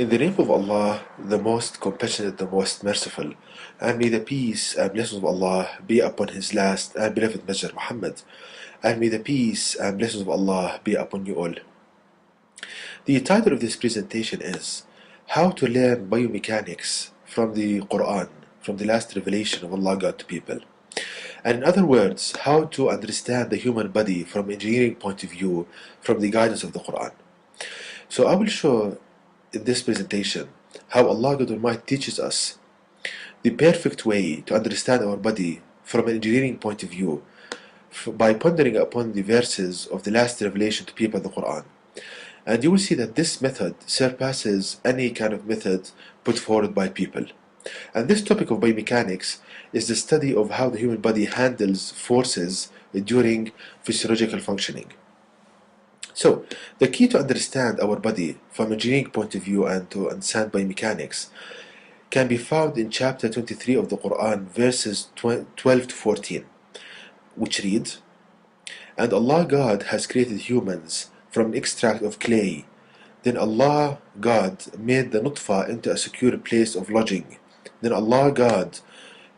In the name of Allah, the most compassionate, the most merciful, and may the peace and blessings of Allah be upon His last and beloved Messenger Muhammad, and may the peace and blessings of Allah be upon you all. The title of this presentation is How to Learn Biomechanics from the Quran, from the last revelation of Allah God to people. And in other words, how to understand the human body from engineering point of view from the guidance of the Quran. So I will show in this presentation how Allah God Almighty teaches us the perfect way to understand our body from an engineering point of view by pondering upon the verses of the last revelation to people in the Quran. And you will see that this method surpasses any kind of method put forward by people. And this topic of biomechanics is the study of how the human body handles forces during physiological functioning. So, the key to understand our body from an engineering point of view and to understand biomechanics can be found in chapter 23 of the Quran, verses 12 to 14, which read, "And Allah God has created humans from an extract of clay. Then Allah God made the nutfa into a secure place of lodging. Then Allah God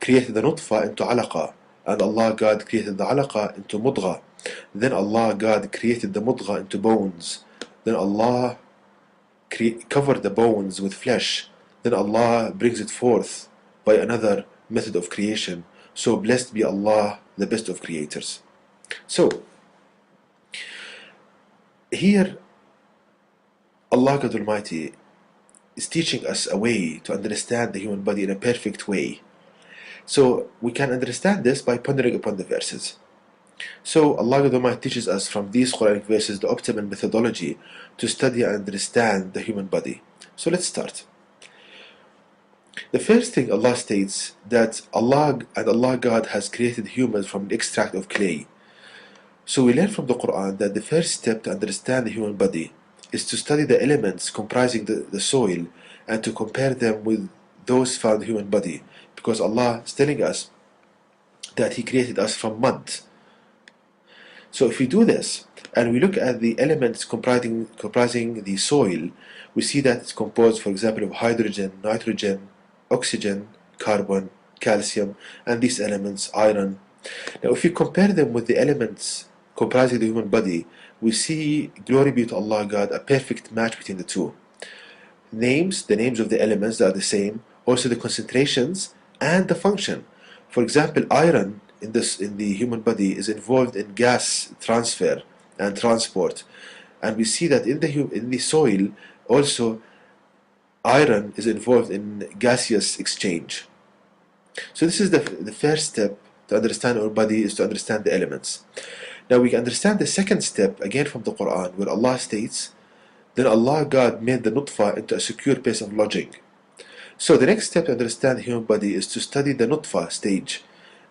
created the nutfa into alaqa, and Allah God created the alaqa into mudgha. Then Allah God created the mudgha into bones. Then Allah covered the bones with flesh. Then Allah brings it forth by another method of creation. So blessed be Allah, the best of creators." So, here Allah God Almighty is teaching us a way to understand the human body in a perfect way. So we can understand this by pondering upon the verses. So Allah God Almighty teaches us from these Quranic verses the optimal methodology to study and understand the human body. So let's start. The first thing Allah states that Allah God has created humans from an extract of clay. So we learn from the Quran that the first step to understand the human body is to study the elements comprising the soil and to compare them with those found in the human body, because Allah is telling us that He created us from mud. So if we do this and we look at the elements comprising the soil, we see that it's composed, for example, of hydrogen, nitrogen, oxygen, carbon, calcium, and these elements, iron. Now if you compare them with the elements comprising the human body, we see, glory be to Allah God, a perfect match between the two. The names of the elements are the same, also the concentrations and the function. For example, iron in the human body is involved in gas transfer and transport, and we see that in the soil also iron is involved in gaseous exchange. So this is the first step to understand our body, is to understand the elements. Now we can understand the second step again from the Quran, where Allah states, "Then Allah God made the nutfa into a secure place of lodging." So the next step to understand the human body is to study the nutfa stage.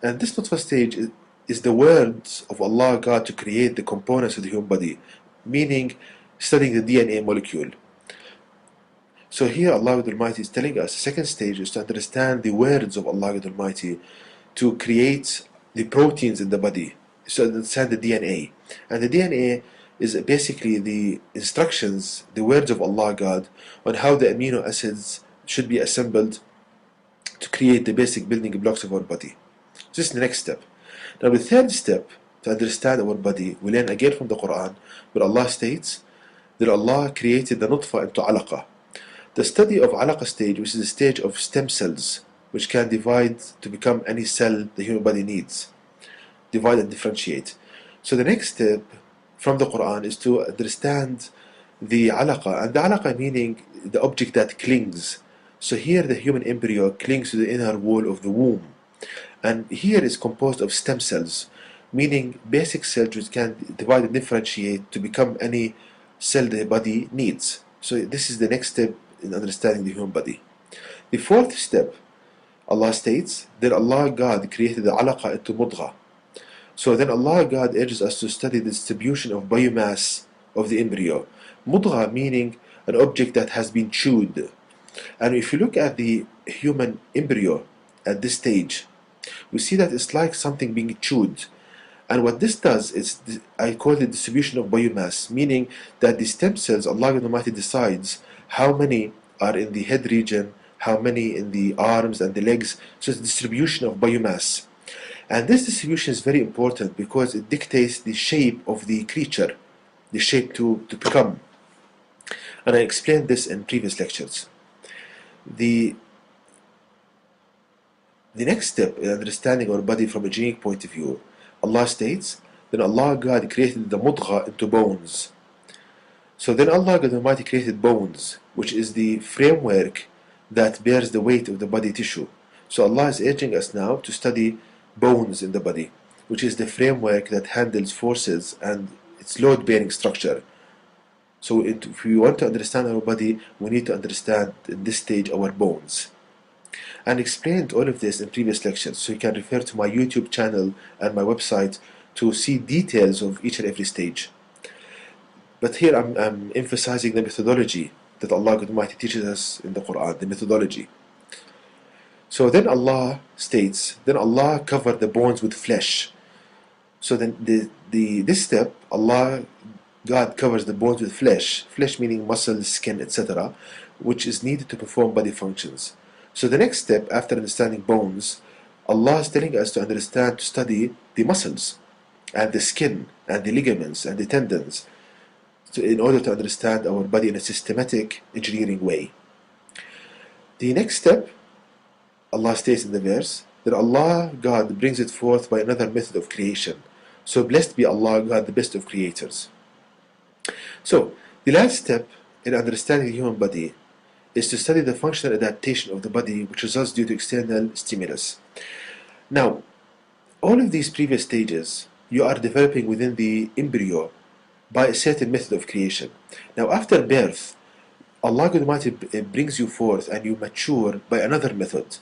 And this nutfa stage is the words of Allah God to create the components of the human body, meaning studying the DNA molecule. So here Allah God Almighty is telling us the second stage is to understand the words of Allah God Almighty to create the proteins in the body, so understand the DNA. And the DNA is basically the instructions, the words of Allah God on how the amino acids should be assembled to create the basic building blocks of our body. This is the next step. Now the third step to understand our body, we learn again from the Quran, where Allah states that Allah created the nutfa into alaqa. The study of alaqa stage, which is the stage of stem cells, which can divide to become any cell the human body needs, divide and differentiate. So the next step from the Quran is to understand the alaqa, and the alaqa meaning the object that clings. So here the human embryo clings to the inner wall of the womb, and here is composed of stem cells, meaning basic cells which can divide and differentiate to become any cell the body needs. So this is the next step in understanding the human body. The fourth step, Allah states, "Then Allah God created the alaqa into mudgha." So then Allah God urges us to study the distribution of biomass of the embryo. Mudgha meaning an object that has been chewed. And if you look at the human embryo at this stage, we see that it's like something being chewed. And what this does is, I call it distribution of biomass, meaning that the stem cells, Allah Almighty decides how many are in the head region, how many in the arms and the legs. So it's the distribution of biomass. And this distribution is very important because it dictates the shape of the creature, the shape to become. And I explained this in previous lectures. The next step in understanding our body from a genetic point of view, Allah states, then Allah God created the mudgha into bones. So then Allah God Almighty created bones, which is the framework that bears the weight of the body tissue. So Allah is urging us now to study bones in the body, which is the framework that handles forces and its load-bearing structure. So if we want to understand our body, we need to understand in this stage our bones. And explained all of this in previous lectures, so you can refer to my YouTube channel and my website to see details of each and every stage. But here I'm emphasizing the methodology that Allah God Almighty teaches us in the Quran, the methodology. So then Allah states, then Allah covered the bones with flesh. So then this step, Allah, God covers the bones with flesh meaning muscles, skin, etc., which is needed to perform body functions. So the next step after understanding bones, Allah is telling us to understand, to study the muscles and the skin and the ligaments and the tendons in order to understand our body in a systematic engineering way. The next step, Allah states in the verse, that Allah, God, brings it forth by another method of creation. So blessed be Allah, God, the best of creators. So, the last step in understanding the human body is to study the functional adaptation of the body which results due to external stimulus. Now, all of these previous stages you are developing within the embryo by a certain method of creation. Now, after birth, Allah God Almighty brings you forth and you mature by another method,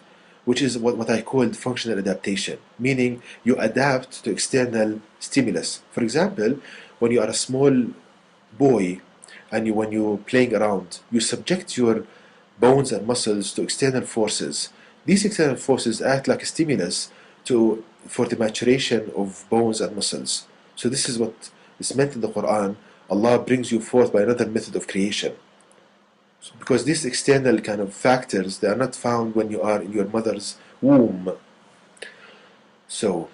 which is what I call functional adaptation, meaning you adapt to external stimulus. For example, when you are a small boy and when you're playing around, you subject your bones and muscles to external forces. These external forces act like a stimulus for the maturation of bones and muscles. So this is what is meant in the Quran. Allah brings you forth by another method of creation. So because these external kind of factors, they are not found when you are in your mother's womb. So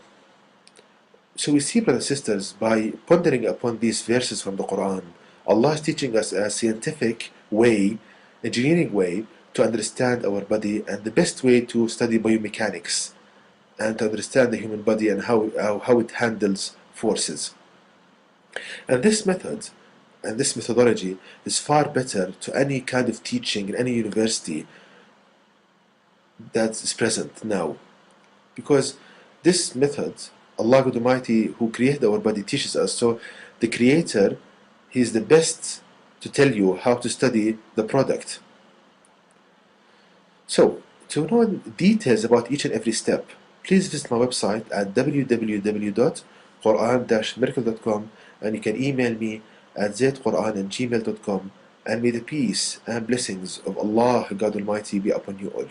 we see, brothers and sisters, by pondering upon these verses from the Quran, Allah is teaching us a scientific way, engineering way, to understand our body and the best way to study biomechanics and to understand the human body and how it handles forces. And this method and this methodology is far better to any kind of teaching in any university that is present now. Because this method, Allah God Almighty, who created our body, teaches us. So the Creator, He is the best to tell you how to study the product. So, to know details about each and every step, please visit my website at www.quran-miracle.com, and you can email me at zaidquran@gmail.com, and may the peace and blessings of Allah God Almighty be upon you all.